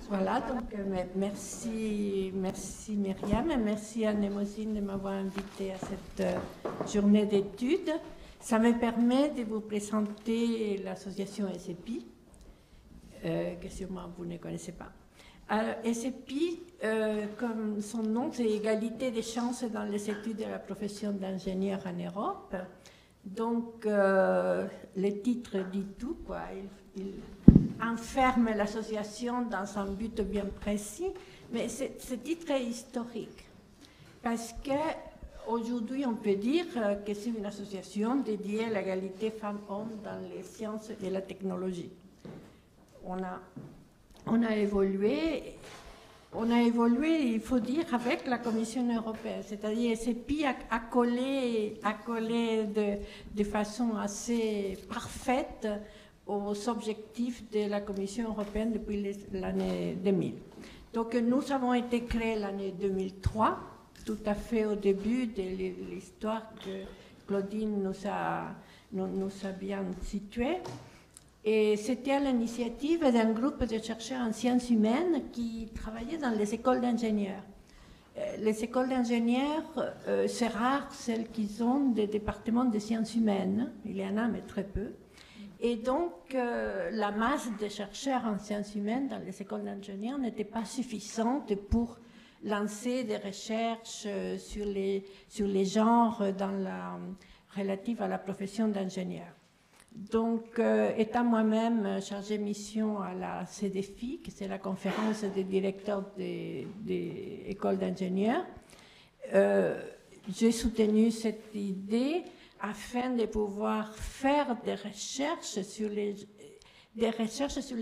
Voilà, donc merci Myriam et merci à Mnemosyne de m'avoir invité à cette journée d'études. Ça me permet de vous présenter l'association SEPI, que sûrement vous ne connaissez pas. Alors, SEPI, comme son nom, c'est Égalité des chances dans les études de la profession d'ingénieur en Europe. Donc, le titre dit tout, quoi. Il enferme l'association dans un but bien précis, mais ce titre est historique, parce qu'aujourd'hui, on peut dire que c'est une association dédiée à l'égalité femmes-hommes dans les sciences et la technologie. On a évolué, il faut dire, avec la Commission européenne, c'est-à-dire SEPI a collé de façon assez parfaite aux objectifs de la Commission européenne depuis l'année 2000. Donc nous avons été créés l'année 2003, tout à fait au début de l'histoire que Claudine nous a bien située. Et c'était à l'initiative d'un groupe de chercheurs en sciences humaines qui travaillaient dans les écoles d'ingénieurs. Les écoles d'ingénieurs, c'est rare celles qui ont des départements de sciences humaines, il y en a mais très peu. Et donc, la masse de chercheurs en sciences humaines dans les écoles d'ingénieurs n'était pas suffisante pour lancer des recherches sur les genres relatives à la profession d'ingénieur. Donc, étant moi-même chargée de mission à la CDFI, qui c'est la conférence des directeurs des écoles d'ingénieurs, j'ai soutenu cette idée afin de pouvoir faire des recherches sur les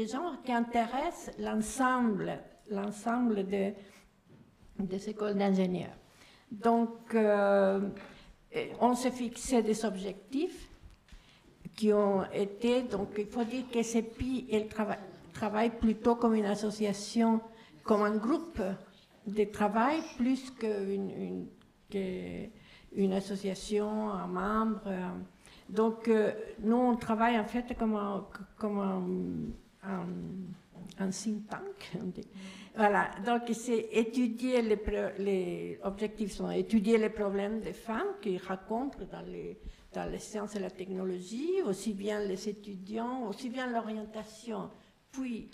genres qui intéressent l'ensemble des écoles d'ingénieurs. Donc, on s'est fixé des objectifs qui ont été, donc il faut dire que SEPI, elle travaille plutôt comme une association, comme un groupe de travail, plus qu'une association, un membre. Donc, nous, on travaille en fait comme un think tank. Voilà, donc c'est étudier les objectifs sont étudier les problèmes des femmes qu'ils rencontrent dans les sciences et la technologie, aussi bien les étudiants, aussi bien l'orientation, puis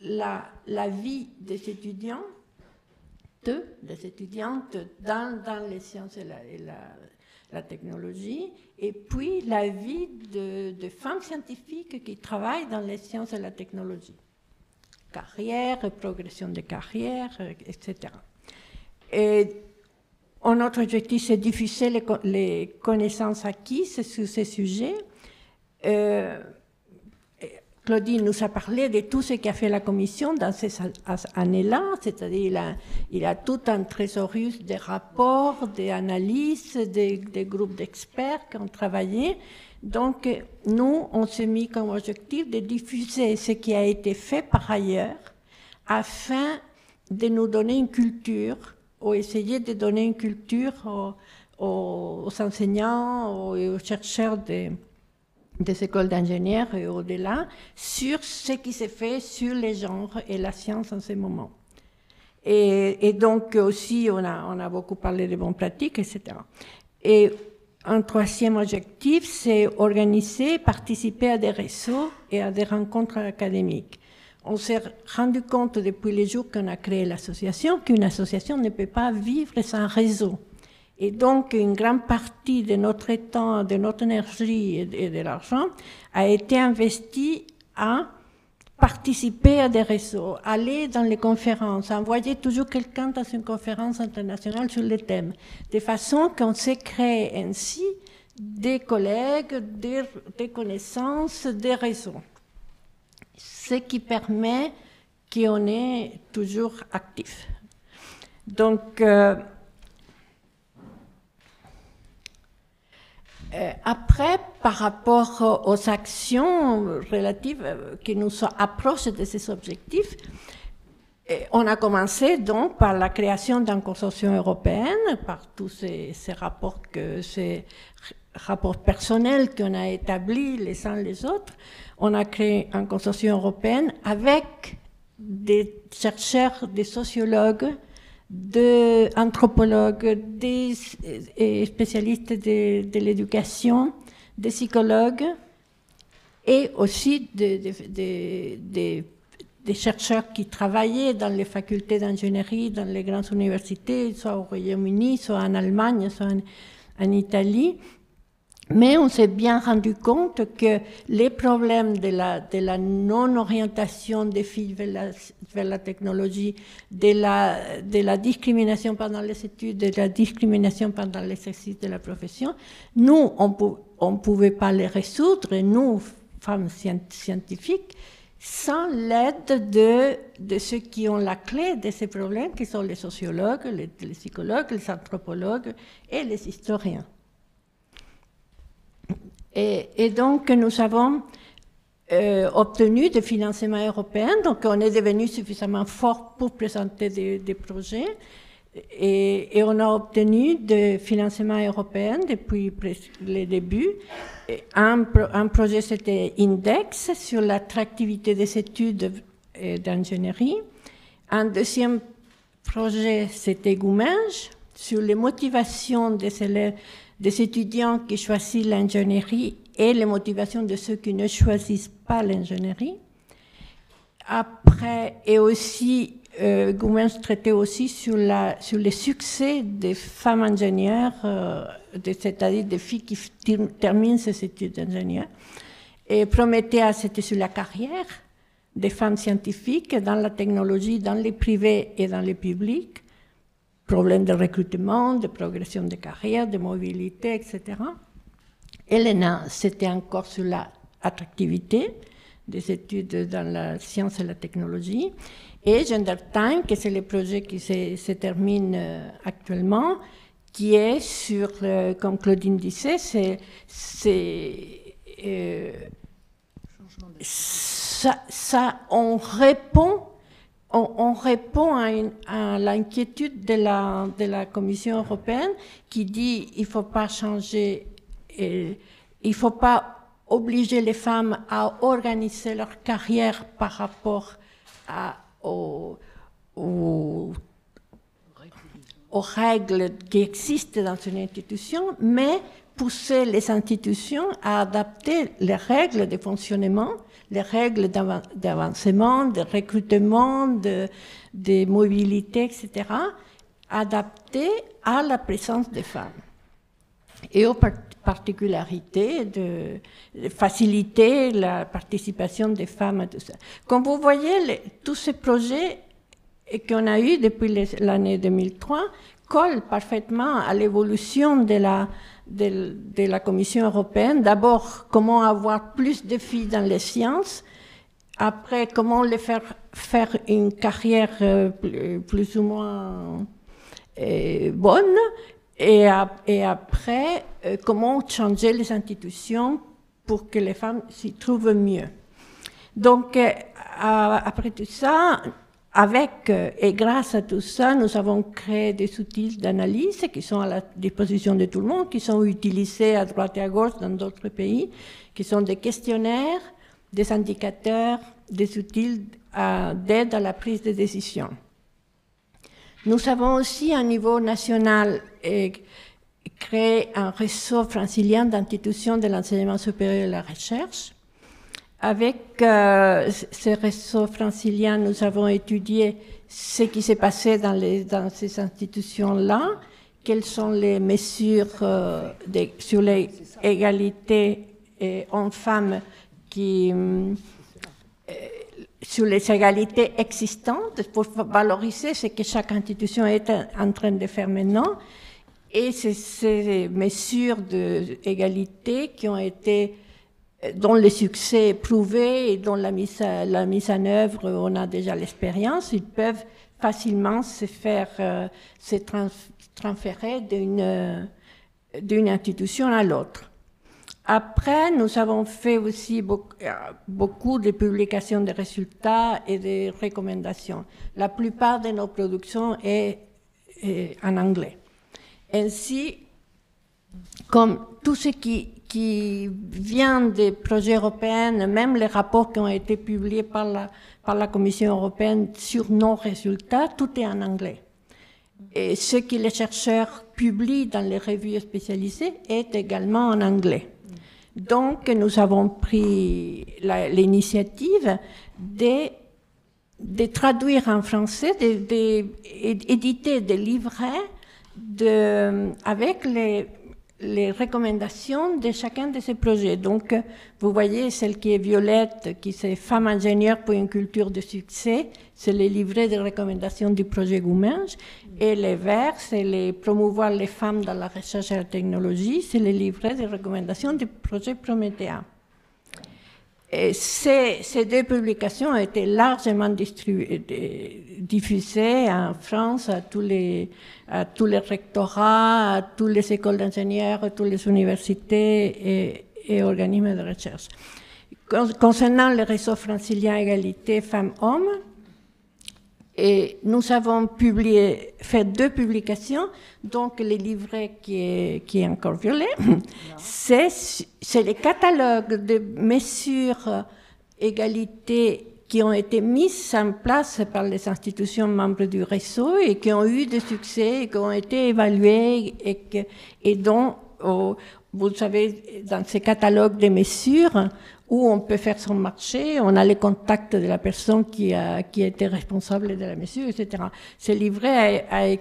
la vie des étudiants, des étudiantes dans les sciences et la technologie, et puis la vie de femmes scientifiques qui travaillent dans les sciences et la technologie. Carrière, progression de carrière, etc. Et notre objectif, c'est diffuser les connaissances acquises sur ces sujets. Claudine nous a parlé de tout ce qu'a fait la Commission dans ces années-là, c'est-à-dire il a tout un thésaurus de rapports, d'analyses, des groupes d'experts qui ont travaillé. Donc, nous, on s'est mis comme objectif de diffuser ce qui a été fait par ailleurs afin de nous donner une culture, ou essayer de donner une culture aux enseignants et aux chercheurs des écoles d'ingénieurs et au-delà sur ce qui s'est fait sur les genres et la science en ce moment. Et donc aussi, on a beaucoup parlé de bonnes pratiques, etc. Et un troisième objectif, c'est organiser, participer à des réseaux et à des rencontres académiques. On s'est rendu compte depuis les jours qu'on a créé l'association qu'une association ne peut pas vivre sans réseau. Et donc, une grande partie de notre temps, de notre énergie et de l'argent a été investie à participer à des réseaux, aller dans les conférences, envoyer toujours quelqu'un dans une conférence internationale sur le thème, de façon qu'on s'est créé ainsi des collègues, des connaissances, des réseaux. Ce qui permet qu'on est toujours actif. Donc, après, par rapport aux actions relatives qui nous approchent de ces objectifs, on a commencé donc par la création d'un consortium européen, par tous ces rapports personnels qu'on a établis les uns les autres. On a créé un consortium européen avec des chercheurs, des sociologues, des anthropologues, des spécialistes de l'éducation, des psychologues et aussi des chercheurs qui travaillaient dans les facultés d'ingénierie, dans les grandes universités, soit au Royaume-Uni, soit en Allemagne, soit en Italie. Mais on s'est bien rendu compte que les problèmes de la non-orientation des filles vers la technologie, de la discrimination pendant les études, de la discrimination pendant l'exercice de la profession, nous, on ne pouvait pas les résoudre, nous, femmes scientifiques, sans l'aide de ceux qui ont la clé de ces problèmes, qui sont les sociologues, les psychologues, les anthropologues et les historiens. Et donc, nous avons obtenu des financements européens, donc on est devenu suffisamment fort pour présenter des projets, et on a obtenu des financements européens depuis le début. Un projet, c'était Index, sur l'attractivité des études d'ingénierie. Un deuxième projet, c'était Gouminge, sur les motivations des élèves, des étudiants qui choisissent l'ingénierie et les motivations de ceux qui ne choisissent pas l'ingénierie. Après, et aussi, Gouminge traitait aussi sur les succès des femmes ingénieures, c'est-à-dire des filles qui terminent ces études d'ingénieur. Et Prométhée, c'était sur la carrière des femmes scientifiques dans la technologie, dans les privés et dans les publics. Problèmes de recrutement, de progression de carrière, de mobilité, etc. Elena, c'était encore sur l'attractivité des études dans la science et la technologie. Et Gender Time, que c'est le projet qui se termine actuellement, qui est sur, comme Claudine disait, on répond à l'inquiétude de la Commission européenne qui dit qu'il ne faut pas changer, il ne faut pas obliger les femmes à organiser leur carrière par rapport aux règles qui existent dans une institution, mais pousser les institutions à adapter les règles de fonctionnement, les règles d'avancement, de recrutement, de mobilité, etc., adaptées à la présence des femmes et aux particularités de faciliter la participation des femmes à tout ça. Comme vous voyez, tous ces projets qu'on a eus depuis l'année 2003 collent parfaitement à l'évolution de la Commission européenne. D'abord, comment avoir plus de filles dans les sciences. Après, comment les faire une carrière plus ou moins bonne. Et après, comment changer les institutions pour que les femmes s'y trouvent mieux. Donc, après tout ça, et grâce à tout ça, nous avons créé des outils d'analyse qui sont à la disposition de tout le monde, qui sont utilisés à droite et à gauche dans d'autres pays, qui sont des questionnaires, des indicateurs, des outils d'aide à la prise de décision. Nous avons aussi, à niveau national, créé un réseau francilien d'institutions de l'enseignement supérieur et de la recherche. Avec ce réseau francilien, nous avons étudié ce qui s'est passé dans ces institutions-là, quelles sont les mesures sur l'égalité hommes-femmes sur les égalités existantes pour valoriser ce que chaque institution est en train de faire maintenant. Et ces mesures d'égalité qui ont été, dont le succès est prouvé et dont la mise en œuvre, on a déjà l'expérience, ils peuvent facilement se transférer d'une institution à l'autre. Après, nous avons fait aussi beaucoup de publications de résultats et de recommandations. La plupart de nos productions est en anglais. Ainsi, comme tout ce qui qui vient des projets européens, même les rapports qui ont été publiés par la Commission européenne sur nos résultats, tout est en anglais. Et ce que les chercheurs publient dans les revues spécialisées est également en anglais. Donc, nous avons pris l'initiative de traduire en français, d'éditer des livrets avec les recommandations de chacun de ces projets. Donc, vous voyez, celle qui est violette, qui c'est Femmes ingénieures pour une culture de succès, c'est les livrets de recommandations du projet Gouminge. Et les verts, c'est les promouvoir les femmes dans la recherche et la technologie, c'est les livrets de recommandations du projet Prométhée. Et ces deux publications ont été largement diffusées en France à tous les rectorats, à toutes les écoles d'ingénieurs, à toutes les universités et organismes de recherche. Concernant le réseau francilien Égalité Femmes-Hommes, et nous avons fait 2 publications, donc le livret qui est encore violet, c'est les catalogues de mesures égalité qui ont été mises en place par les institutions membres du réseau et qui ont eu des succès, et qui ont été évalués et dont, vous savez, dans ces catalogues de mesures, où on peut faire son marché, on a les contacts de la personne qui a été responsable de la mesure, etc. Ce livret a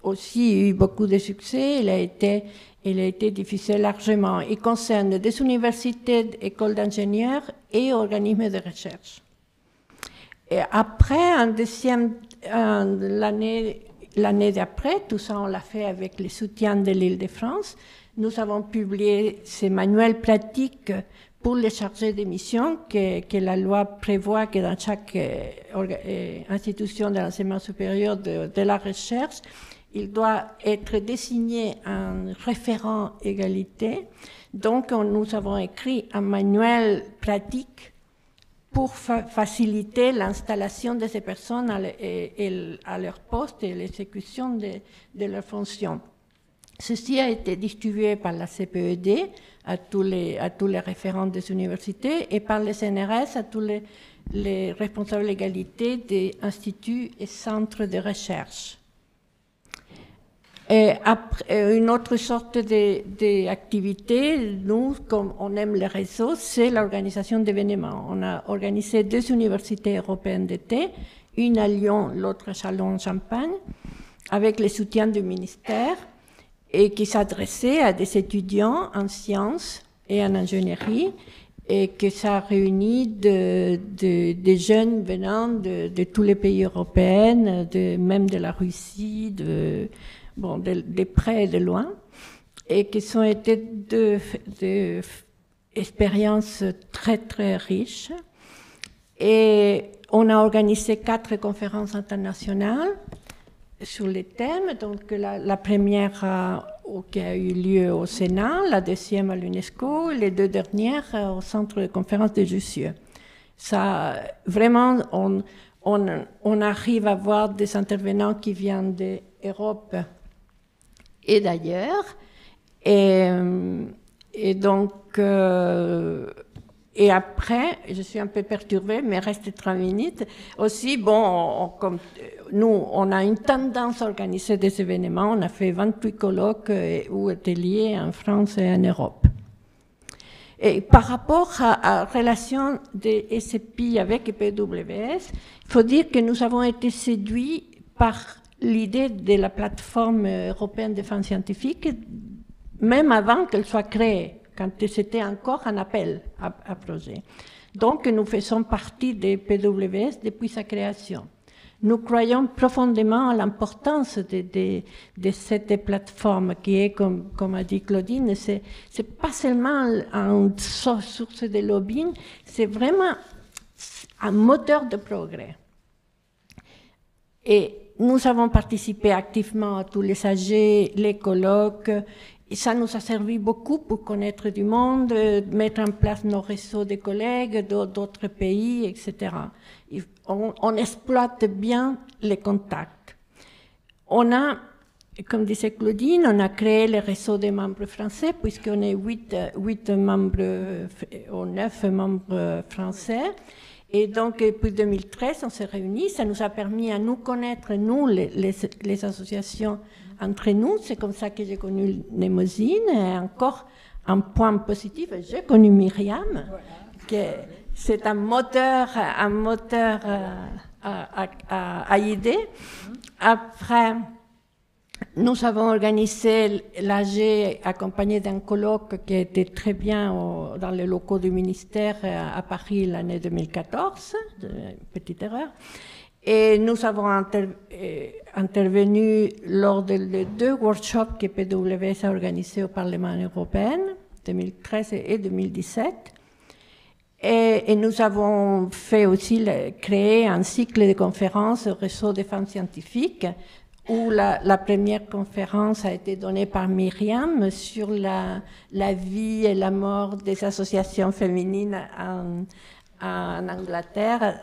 aussi eu beaucoup de succès, il a été diffusé largement. Il concerne des universités, écoles d'ingénieurs et organismes de recherche. Et après, l'année d'après, tout ça on l'a fait avec le soutien de l'Île-de-France, nous avons publié ces manuels pratiques pour les chargés de mission que la loi prévoit que dans chaque institution de l'enseignement supérieur de la recherche, il doit être désigné un référent égalité. Donc, nous avons écrit un manuel pratique pour faciliter l'installation de ces personnes à leur poste et l'exécution de leurs fonctions. Ceci a été distribué par la CPED à tous les référents des universités et par les CNRS à tous les responsables d'égalité des instituts et centres de recherche. Et après, une autre sorte d'activité, nous, comme on aime les réseaux, c'est l'organisation d'événements. On a organisé 2 universités européennes d'été, une à Lyon, l'autre à Châlons-en-Champagne, avec le soutien du ministère, et qui s'adressait à des étudiants en sciences et en ingénierie, et que ça réunit des jeunes venant de tous les pays européens, même de la Russie, de près et de loin, et qui ont été deux expériences très très riches. Et on a organisé 4 conférences internationales sur les thèmes, donc la première qui a eu lieu au Sénat, la deuxième à l'UNESCO, et les 2 dernières au Centre de conférence de Jussieu. Ça, vraiment, on arrive à voir des intervenants qui viennent d'Europe et d'ailleurs, et donc, et après, je suis un peu perturbée, mais reste 3 minutes. Aussi, comme nous, on a une tendance à organiser des événements. On a fait 28 colloques ou ateliers en France et en Europe. Et par rapport à la relation des SCPI avec PWS, il faut dire que nous avons été séduits par l'idée de la plateforme européenne de femmes scientifiques, même avant qu'elle soit créée, quand c'était encore un appel à projet. Donc, nous faisons partie des PWS depuis sa création. Nous croyons profondément à l'importance de cette plateforme qui est, comme a dit Claudine, c'est pas seulement une source de lobbying, c'est vraiment un moteur de progrès. Et nous avons participé activement à tous les AG, les colloques, et ça nous a servi beaucoup pour connaître du monde, mettre en place nos réseaux de collègues d'autres pays, etc. On exploite bien les contacts. On a comme disait Claudine, on a créé le réseau des membres français, puisqu'on est 8 membres ou 9 membres français. Et donc, depuis 2013, on s'est réunis. Ça nous a permis à nous connaître, nous, les associations entre nous. C'est comme ça que j'ai connu Mnemosyne. Et encore un point positif, j'ai connu Myriam, que c'est un moteur à aider. Après, nous avons organisé l'AG accompagné d'un colloque qui était très bien dans les locaux du ministère à Paris l'année 2014, petite erreur. Et nous avons intervenu lors de 2 workshops que PWS a organisés au Parlement européen, 2013 et 2017. Et nous avons fait aussi créer un cycle de conférences au réseau des femmes scientifiques, où la première conférence a été donnée par Myriam sur la vie et la mort des associations féminines en Angleterre.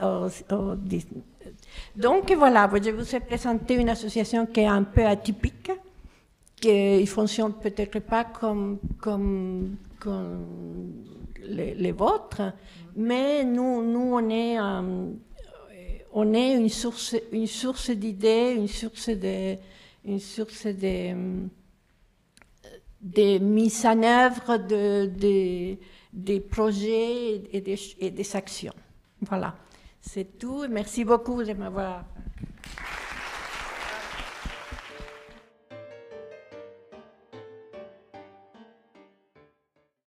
Donc voilà, je vous ai présenté une association qui est un peu atypique, qui ne fonctionne peut-être pas comme les vôtres, mais nous on est une source d'idées, une source de mise en œuvre des projets et des actions. Voilà, c'est tout. Merci beaucoup de m'avoir